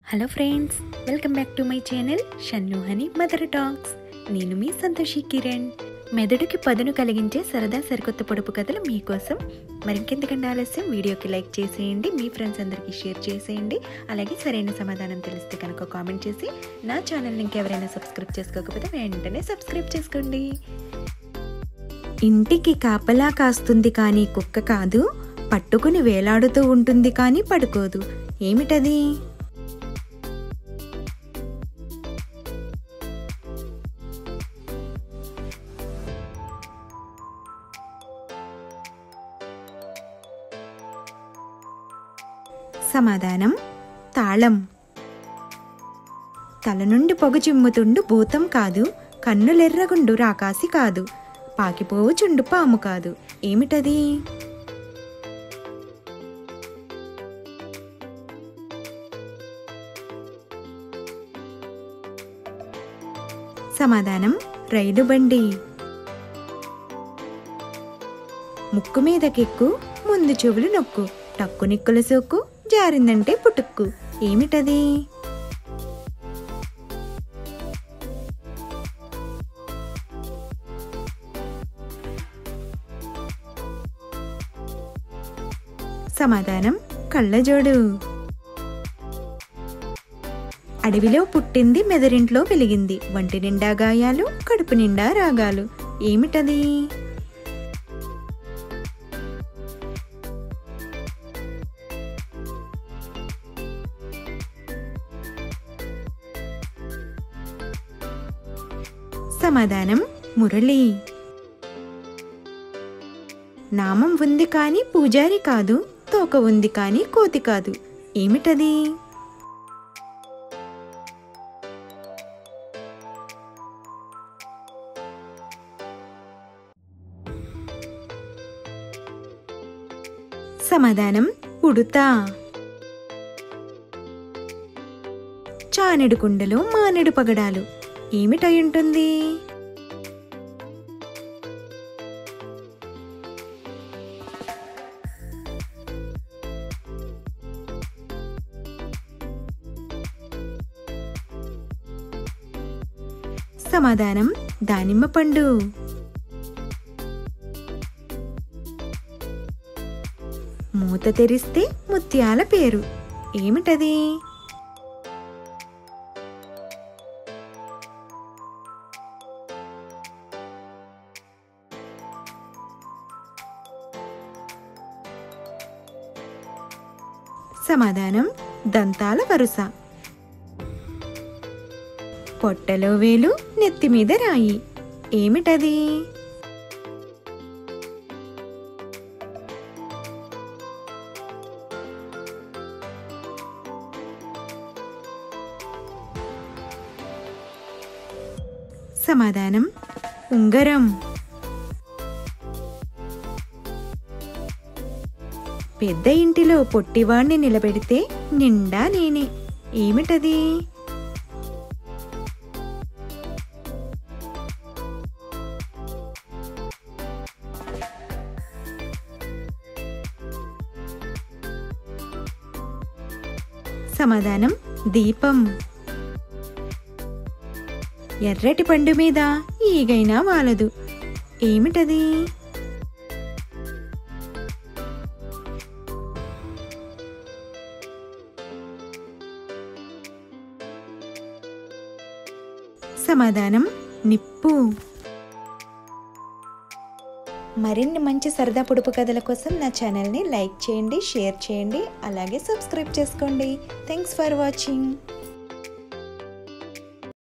Hello friends, welcome back to my channel Shannu honey mother talks. నేను మీ సంతోషి కిరణ్. మెదడుకి పదును కలిగించే సరదా సరికొత్త పొడుపు కథలు మీకోసం. మరింకెందుకంటే ఆలస్యం, వీడియోకి లైక్ చేసేయండి, మీ ఫ్రెండ్స్ అందరికీ షేర్ చేసేయండి. అలాగే సరైన సమాధానం తెలిస్తే కనుక కామెంట్ చేసి నా ఛానల్ని ఇంకెవరైనా సబ్స్క్రైబ్ చేసుకోకపోతే వెంటనే సబ్స్క్రైబ్ చేసుకోండి. ఇంటికి కాపలా కాస్తుంది కానీ కుక్క కాదు, పట్టుకుని వేలాడుతూ ఉంటుంది కానీ పడుకోదు. ఏమిటది? సమాధానం తాళం. తల నుండి పొగ చిమ్ముతుండు భూతం కాదు, కన్నులెర్రగుండు రాకాసి కాదు, పాకిపోవుచుండు పాము కాదు. ఏమిటది? సమాధానం రైలు బండి. ముక్కు మీదకెక్కు, ముందు చెవులు నొక్కు, టక్కు నిక్కుల సోక్కు, జారిందంటే పుటుక్కు. ఏమిటది? సమాధానం కళ్ళజోడు. అడవిలో పుట్టింది, మెదరింట్లో వెలిగింది, వంటి నిండా గాయాలు, కడుపు నిండా రాగాలు. ఏమిటది? సమాధానం మురళి. నామం ఉంది కాని పూజారి కాదు, తోక ఉంది కాని కోతి కాదు. ఏమిటది? సమాధానం ఉడుత. చానెడు కుండలో మానెడు పగడాలు. ఏమిటై ఉంటుంది? సమాధానం దానిమ్మ పండు. మూత తెరిస్తే ముత్యాల పేరు. ఏమిటది? సమాధానం దంతాల వరుస. పొట్టలో వేలు, నెత్తి మీద రాయి. ఏమిటది? సమాధానం ఉంగరం. పెద్ద ఇంటిలో పొట్టివాణ్ణి నిలబెడితే నిండా నేనే. ఏమిటది? సమాధానం దీపం. ఎర్రటి పండు మీద ఈగైనా వాలదు. ఏమిటది? సమాధానం నిప్పు. మరిన్ని మంచి సరదా పొడుపు కథల కోసం నా ఛానల్ని లైక్ చేయండి, షేర్ చేయండి, అలాగే సబ్స్క్రైబ్ చేసుకోండి. Thanks for watching.